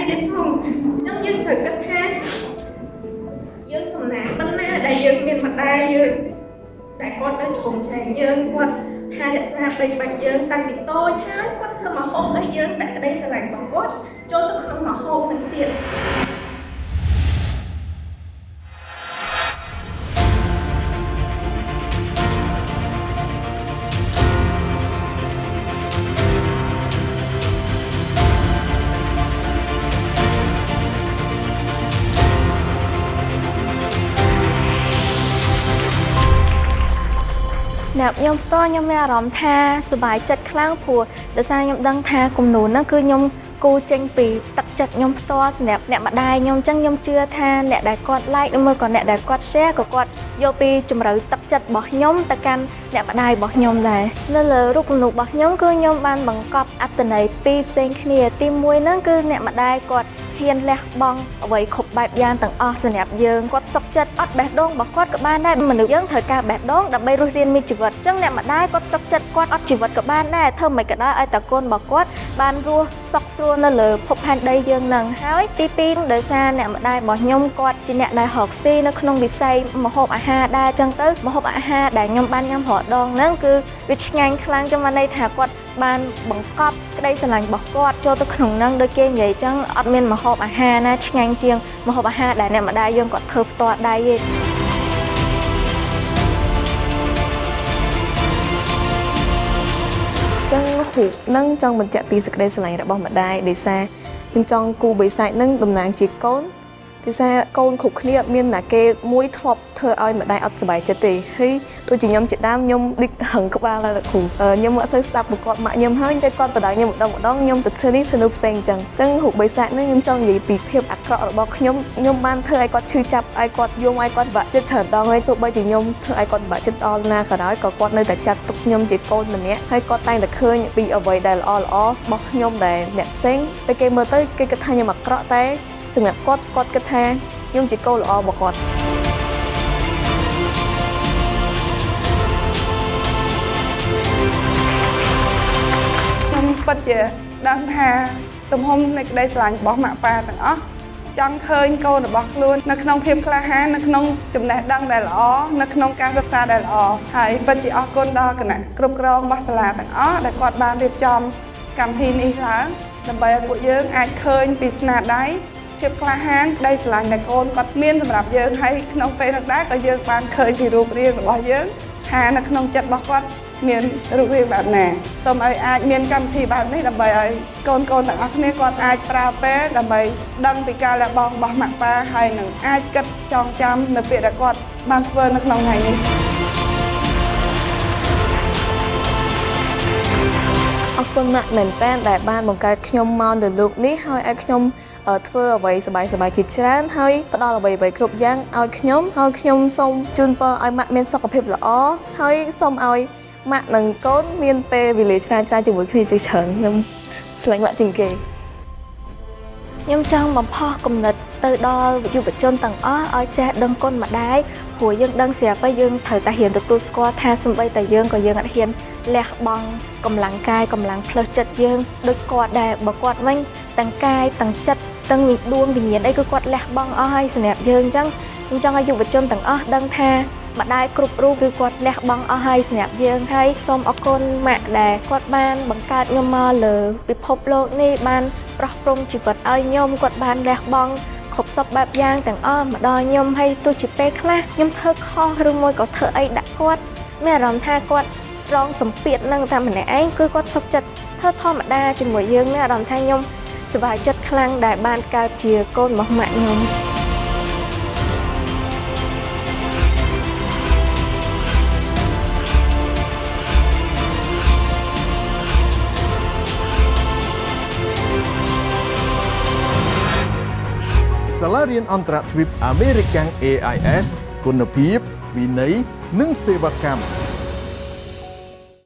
ទៀតផងអញ្ចឹងយើងត្រូវគិតថាយើងសំណាងប៉ុណ្ណាដែលយើងមានម្ដាយយើងតែគាត់នៅជ្រុំចែកយើងគាត់ថារក្សាប្តីបាច់យើងតាំងពីតូចហើយគាត់ធ្វើមហូបឲ្យយើងតែក្តីស្រឡាញ់របស់គាត់ចូលទៅក្នុងមហូបនឹងទៀតអ្នកខ្ញុំផ្ទាល់ខ្ញុំមានអារម្មណ៍ថាសប្បាយចិត្តខ្លាំងព្រោះដោយសារខ្ញុំដឹងថាគំនូរហ្នឹងគឺខ្ញុំគូចេញពីទឹកចិត្តខ្ញុំផ្ទាល់សម្រាប់អ្នកម្ដាយខ្ញុំអញ្ចឹងខ្ញុំជឿថាអ្នកដែលគាត់ like ឬមួយក៏អ្នកដែលគាត់ share ក៏គាត់យកពីជំរឿទឹកចិត្តរបស់ខ្ញុំទៅកាន់អ្នកម្ដាយរបស់ខ្ញុំដែរនៅលើរូបគំនូររបស់ខ្ញុំគឺខ្ញុំបានបង្កប់អត្ថន័យពីរផ្សេងគ្នាទីមួយហ្នឹងគឺអ្នកម្ដាយគាត់ហ៊ានលះបង់អ្វីគ្រប់បែបយ៉ាងទាំងអស់សម្រាប់យើងគាត់សុខចិត្តអត់បេះដូងរបស់គាត់ក៏បានដែរមនុស្សយើងត្រូវការបេះដូងដើម្បីរស់រានមានជីវិតអញ្ចឹងអ្នកម្ដាយគាត់សុខចិត្តគាត់អត់ជីវិតក៏បានដែរធ្វើមិនក៏ដោយឲ្យតែកូនរបស់គាត់បានរស់សុខស្រួលនៅលើភពផែនដីយើងនឹងហើយទី2ដោយសារអ្នកម្ដាយរបស់ខ្ញុំគាត់ជាអ្នកដែលរកស៊ីនៅក្នុងវិស័យម្ហូបអាហារដែរអញ្ចឹងទៅម្ហូបអាហារដែលខ្ញុំបានញ៉ាំរាល់ដងហ្នឹងគឺវាឆ្ងាញ់ខ្លាំងចាំន័យថាគាត់បានបង្កប់ក្តីស្រឡាញ់របស់គាត់ចូលទៅក្នុងហ្នឹងដោយគេនិយាយអញ្ចឹងអត់មានម្ហូបអាហារណាឆ្ងាញ់ជាងម្ហូបអាហារដែលអ្នកម្ដាយយើងគាត់ធ្វើផ្ទាល់ដៃទេចឹងរូបនឹងចង់បញ្ជាក់ពីសេចក្តីស្រឡាញ់របស់ម្ដាយដោយសារខ្ញុំចង់គូបិសាចនឹងតំណាងជាកូនដោយសារកូនគ្រប់គ្នាអត់មានណាគេមួយធ្លាប់ធ្វើឲ្យម្ដាយអត់សុបាយចិត្តទេហើយទោះជាខ្ញុំជាដើមខ្ញុំឌិចហឹងក្បាលដល់លោកគ្រូខ្ញុំអត់សូវស្ដាប់ប្រកបម៉ាក់ខ្ញុំហើយតែគាត់បដៅខ្ញុំម្ដងខ្ញុំទៅធ្វើនេះធ្វើនោះផ្សេងអញ្ចឹងរូបបិសាចនឹងខ្ញុំចង់និយាយពីភាពអាក្រក់របស់ខ្ញុំបានធ្វើឲ្យគាត់ឈឺចាប់ឲ្យគាត់យំឲ្យគាត់បាក់ចិត្តច្រើនដងហើយទោះបីជាខ្ញុំធ្វើឲ្យគាត់បាក់ចិត្តដល់ណាក៏ដោយក៏គាត់នៅតែចាត់ទុកខ្ញុំជាកូនម្នាក់ហើយគាត់តែងតែឃើញពីអ្វីដែលល្អរបស់ខ្ញុំដែលអ្នកផ្សេងតែគេមើលទៅគេគិតថាខ្ញុំអាក្រក់តែសម្រាប់គាត់គិតថាខ្ញុំជាកូនល្អរបស់គាត់ខ្ញុំពិតជាដឹងថាទំហំនៃក្តីស្រឡាញ់របស់ម៉ាក់ប៉ាទាំងអស់ចង់ឃើញកូនរបស់ខ្លួននៅក្នុងភាពក្លាហាននៅក្នុងចំណេះដឹងដែលល្អនៅក្នុងការសិក្សាដែលល្អហើយពិតជាអរគុណដល់គណៈគ្រប់គ្រងរបស់សាលាទាំងអស់ដែលគាត់បានរៀបចំកម្មវិធីនេះឡើងដើម្បីឲ្យពួកយើងអាចឃើញពីស្នាដៃភាពក្លាហានក្តីស្រឡាញ់ដែលកូនគាត់មានសម្រាប់យើងហើយក្នុងពេលនោះដែរក៏យើងបានឃើញពីរូបរាងរបស់យើងថានៅក្នុងចិត្តរបស់គាត់មានរូបរាងបែបណាសូមឲ្យអាចមានកម្មវិធីបែបនេះដើម្បីឲ្យកូនទាំងអស់គ្នាគាត់អាចប្រើពេលដើម្បីដឹងពីការលះបង់របស់ម៉ាក់ប៉ាហើយនឹងអាចគិតចងចាំនៅពាក្យដែលគាត់បានធ្វើនៅក្នុងថ្ងៃនេះអរគុណម៉ាក់មែនតើដែលបានបង្កើតខ្ញុំមកនៅលោកនេះហើយឲ្យខ្ញុំធ្វើអ្វីសប្បាយជាច្រើនហើយផ្ដល់អ្វីគ្រប់យ៉ាងឲ្យខ្ញុំហើយខ្ញុំសូមជូនពរឲ្យម៉ាក់មានសុខភាពល្អហើយសូមឲ្យម៉ាក់និងកូនមានពេលវេលាច្រើនជាមួយគ្នាជាច្រើនខ្ញុំស្រឡាញ់ម៉ាក់ជាងគេខ្ញុំចង់បំផុសគំនិតទៅដល់យុវជនទាំងអស់ឲ្យចេះដឹងគុណម្ដាយព្រោះយើងដឹងស្រាប់ហើយយើងត្រូវតែហ៊ានទទួលស្គាល់ថាសូម្បីតែយើងក៏យើងអត់ហ៊ានលះបង់កម្លាំងកាយកម្លាំងផ្លូវចិត្តយើងដូចគាត់ដែរបើគាត់វិញទាំងកាយទាំងចិត្តទាំងដួងវិញ្ញាណអីគឺគាត់លះបង់អស់ហើយសម្រាប់យើងអញ្ចឹងខ្ញុំចង់ឲ្យយុវជនទាំងអស់ដឹងថាម្ដាយគ្រប់រូបគឺគាត់លះបង់អស់ហើយសម្រាប់យើងហើយសូមអរគុណម៉ាក់ដែលគាត់បានបង្កើតខ្ញុំមកលើពិភពលោកនេះបានប្រោះព្រំជីវិតឲ្យខ្ញុំគាត់បានលះបង់គ្រប់សពបែបយ៉ាងទាំងអស់មកដល់ខ្ញុំហើយទោះជាពេលខ្លះខ្ញុំធ្វើខុសឬមួយក៏ធ្វើអីដាក់គាត់មានអារម្មណ៍ថាគាត់រងសម្ពាធនឹងតែម្នាក់ឯងគឺគាត់សុខចិត្តធ្វើធម្មតាជាមួយយើងមានអារម្មណ៍ថាខ្ញុំសប្បាយចិត្តខ្លាំងដែលបានកើតជាកូនរបស់ម៉ាក់ខ្ញុំសាលារៀនអន្តរជាតិអាមេរិក AIS គុណភាពវិន័យនិងសេវាកម្ម